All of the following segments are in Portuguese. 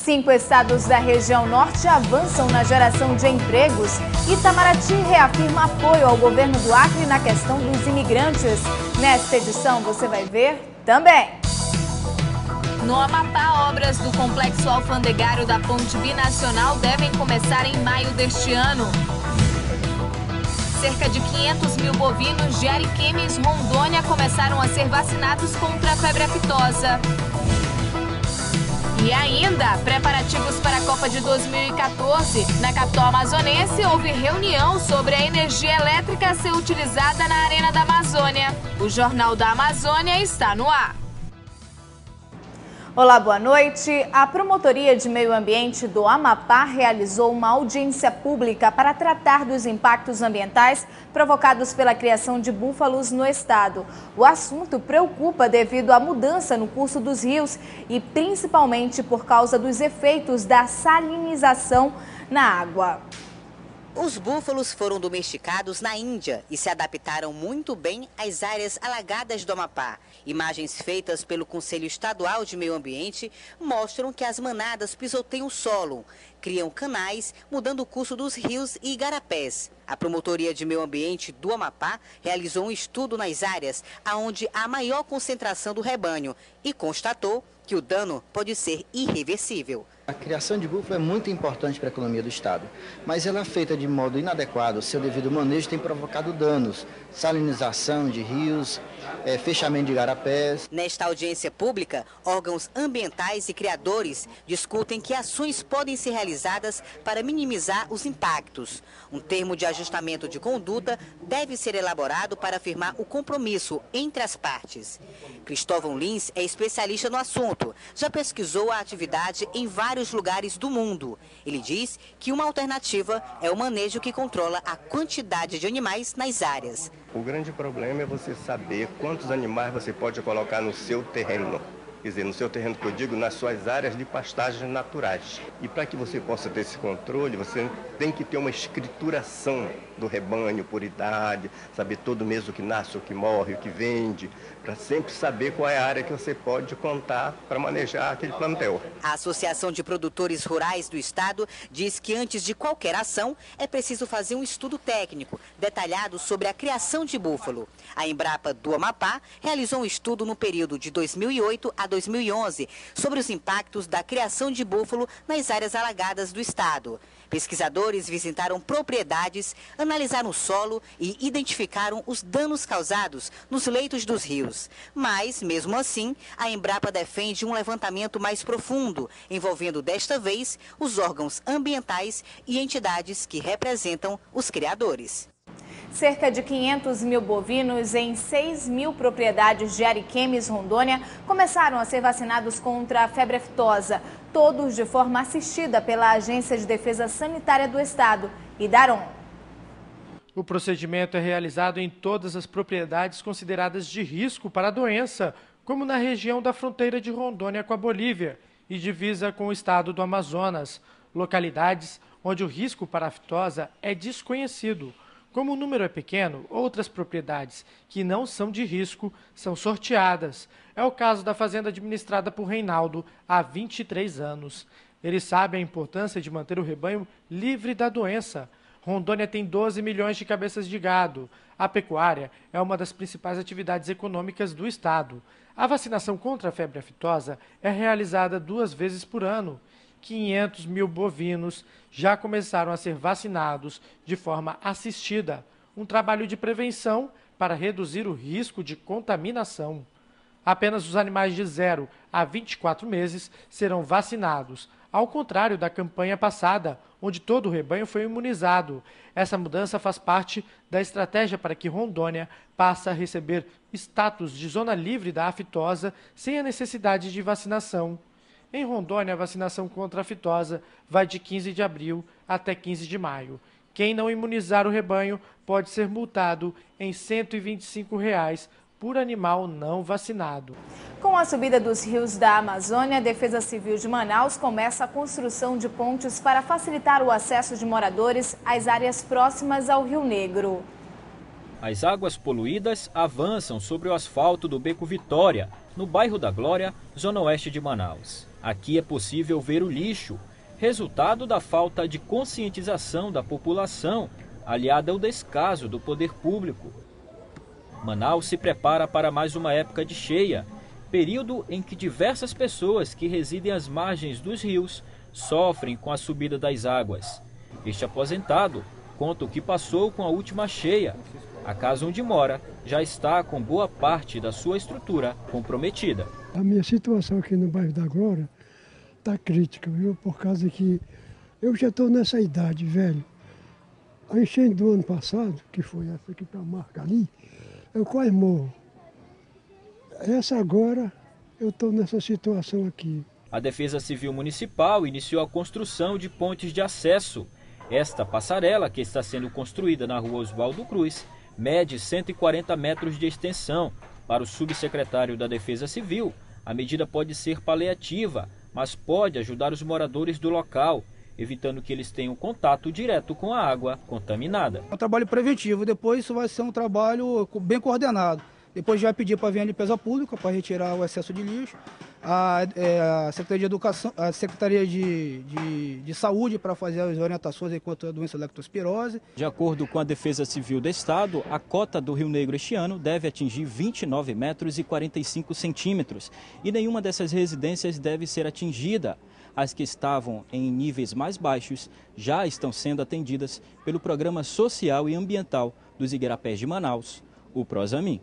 5 estados da região norte avançam na geração de empregos. Itamaraty reafirma apoio ao governo do Acre na questão dos imigrantes. Nesta edição você vai ver também. No Amapá, obras do complexo alfandegário da Ponte Binacional devem começar em maio deste ano. Cerca de 500 mil bovinos de Ariquemes, Rondônia, começaram a ser vacinados contra a febre aftosa. E ainda, preparativos para a Copa de 2014. Na capital amazonense, houve reunião sobre a energia elétrica a ser utilizada na Arena da Amazônia. O Jornal da Amazônia está no ar. Olá, boa noite. A Promotoria de Meio Ambiente do Amapá realizou uma audiência pública para tratar dos impactos ambientais provocados pela criação de búfalos no estado. O assunto preocupa devido à mudança no curso dos rios e principalmente por causa dos efeitos da salinização na água. Os búfalos foram domesticados na Índia e se adaptaram muito bem às áreas alagadas do Amapá. Imagens feitas pelo Conselho Estadual de Meio Ambiente mostram que as manadas pisoteiam o solo, criam canais, mudando o curso dos rios e igarapés. A Promotoria de Meio Ambiente do Amapá realizou um estudo nas áreas onde há maior concentração do rebanho e constatou que o dano pode ser irreversível. A criação de búfalo é muito importante para a economia do estado, mas ela é feita de modo inadequado. Seu devido manejo tem provocado danos, salinização de rios, fechamento de igarapés. Nesta audiência pública, órgãos ambientais e criadores discutem que ações podem ser realizadas para minimizar os impactos. Um termo de ajustamento de conduta deve ser elaborado para afirmar o compromisso entre as partes. Cristóvão Lins é especialista no assunto, já pesquisou a atividade em vários lugares do mundo. Ele diz que uma alternativa é o manejo que controla a quantidade de animais nas áreas. O grande problema é você saber quantos animais você pode colocar no seu terreno. Quer dizer, no seu terreno que eu digo, nas suas áreas de pastagens naturais. E para que você possa ter esse controle, você tem que ter uma escrituração do rebanho por idade, saber todo mês o que nasce, o que morre, o que vende, para sempre saber qual é a área que você pode contar para manejar aquele plantel. A Associação de Produtores Rurais do Estado diz que antes de qualquer ação é preciso fazer um estudo técnico detalhado sobre a criação de búfalo. A Embrapa do Amapá realizou um estudo no período de 2008 a 2011 sobre os impactos da criação de búfalo nas áreas alagadas do estado. Pesquisadores visitaram propriedades, analisaram o solo e identificaram os danos causados nos leitos dos rios. Mas, mesmo assim, a Embrapa defende um levantamento mais profundo, envolvendo desta vez os órgãos ambientais e entidades que representam os criadores. Cerca de 500 mil bovinos em 6 mil propriedades de Ariquemes, Rondônia, começaram a ser vacinados contra a febre aftosa, todos de forma assistida pela Agência de Defesa Sanitária do Estado, Idarom. O procedimento é realizado em todas as propriedades consideradas de risco para a doença, como na região da fronteira de Rondônia com a Bolívia e divisa com o estado do Amazonas, localidades onde o risco para a aftosa é desconhecido. Como o número é pequeno, outras propriedades que não são de risco são sorteadas. É o caso da fazenda administrada por Reinaldo há 23 anos. Ele sabe a importância de manter o rebanho livre da doença. Rondônia tem 12 milhões de cabeças de gado. A pecuária é uma das principais atividades econômicas do estado. A vacinação contra a febre aftosa é realizada 2 vezes por ano. 500 mil bovinos já começaram a ser vacinados de forma assistida, um trabalho de prevenção para reduzir o risco de contaminação. Apenas os animais de 0 a 24 meses serão vacinados, ao contrário da campanha passada, onde todo o rebanho foi imunizado. Essa mudança faz parte da estratégia para que Rondônia passe a receber status de zona livre da aftosa sem a necessidade de vacinação. Em Rondônia, a vacinação contra a aftosa vai de 15 de abril até 15 de maio. Quem não imunizar o rebanho pode ser multado em R$ 125 por animal não vacinado. Com a subida dos rios da Amazônia, a Defesa Civil de Manaus começa a construção de pontes para facilitar o acesso de moradores às áreas próximas ao Rio Negro. As águas poluídas avançam sobre o asfalto do Beco Vitória, no bairro da Glória, zona oeste de Manaus. Aqui é possível ver o lixo, resultado da falta de conscientização da população, aliada ao descaso do poder público. Manaus se prepara para mais uma época de cheia, período em que diversas pessoas que residem às margens dos rios sofrem com a subida das águas. Este aposentado conta o que passou com a última cheia. A casa onde mora já está com boa parte da sua estrutura comprometida. A minha situação aqui no bairro da Glória está crítica, viu? Por causa que eu já estou nessa idade, velho. A enchente do ano passado, que foi essa aqui para a marca ali, eu quase morro. Essa agora, eu estou nessa situação aqui. A Defesa Civil Municipal iniciou a construção de pontes de acesso. Esta passarela, que está sendo construída na rua Oswaldo Cruz, mede 140 metros de extensão. Para o subsecretário da Defesa Civil, a medida pode ser paliativa, mas pode ajudar os moradores do local, evitando que eles tenham contato direto com a água contaminada. É um trabalho preventivo, depois isso vai ser um trabalho bem coordenado. Depois já vai pedir para vir a limpeza pública para retirar o excesso de lixo, a Secretaria de Educação, a Secretaria de Saúde para fazer as orientações quanto à doença leptospirose. De acordo com a Defesa Civil do Estado, a cota do Rio Negro este ano deve atingir 29 metros e 45 centímetros e nenhuma dessas residências deve ser atingida. As que estavam em níveis mais baixos já estão sendo atendidas pelo Programa Social e Ambiental dos Igarapés de Manaus, o Prosamin.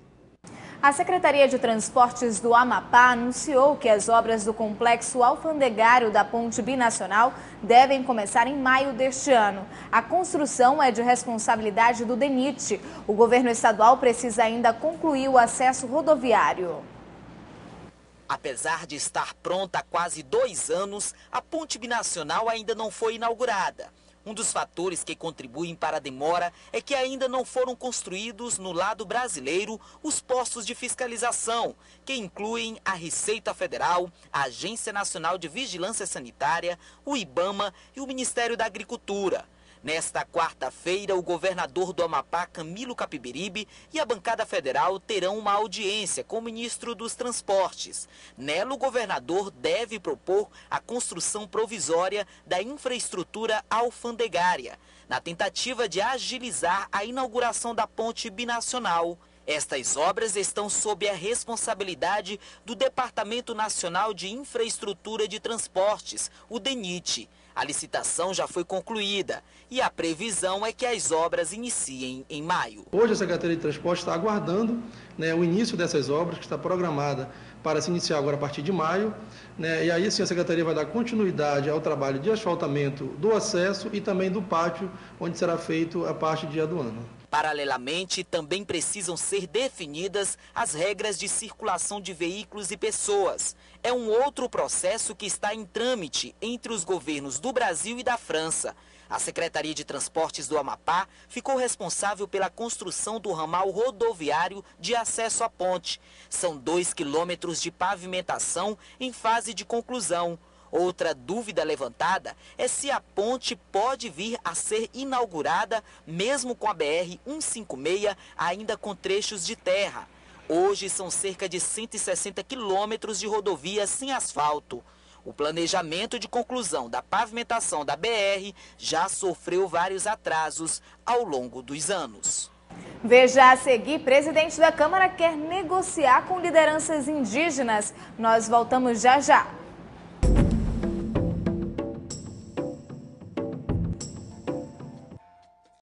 A Secretaria de Transportes do Amapá anunciou que as obras do complexo alfandegário da Ponte Binacional devem começar em maio deste ano. A construção é de responsabilidade do DENIT. O governo estadual precisa ainda concluir o acesso rodoviário. Apesar de estar pronta há quase 2 anos, a Ponte Binacional ainda não foi inaugurada. Um dos fatores que contribuem para a demora é que ainda não foram construídos no lado brasileiro os postos de fiscalização, que incluem a Receita Federal, a Agência Nacional de Vigilância Sanitária, o IBAMA e o Ministério da Agricultura. Nesta quarta-feira, o governador do Amapá, Camilo Capiberibe, e a bancada federal terão uma audiência com o ministro dos Transportes. Nela, o governador deve propor a construção provisória da infraestrutura alfandegária, na tentativa de agilizar a inauguração da ponte binacional. Estas obras estão sob a responsabilidade do Departamento Nacional de Infraestrutura de Transportes, o DENIT. A licitação já foi concluída e a previsão é que as obras iniciem em maio. Hoje a Secretaria de Transporte está aguardando o início dessas obras, que está programada para se iniciar agora a partir de maio. E aí sim a Secretaria vai dar continuidade ao trabalho de asfaltamento do acesso e também do pátio, onde será feito a parte de aduana. Paralelamente, também precisam ser definidas as regras de circulação de veículos e pessoas. É um outro processo que está em trâmite entre os governos do Brasil e da França. A Secretaria de Transportes do Amapá ficou responsável pela construção do ramal rodoviário de acesso à ponte. São 2 quilômetros de pavimentação em fase de conclusão. Outra dúvida levantada é se a ponte pode vir a ser inaugurada mesmo com a BR-156 ainda com trechos de terra. Hoje são cerca de 160 quilômetros de rodovia sem asfalto. O planejamento de conclusão da pavimentação da BR já sofreu vários atrasos ao longo dos anos. Veja a seguir, presidente da Câmara quer negociar com lideranças indígenas. Nós voltamos já já.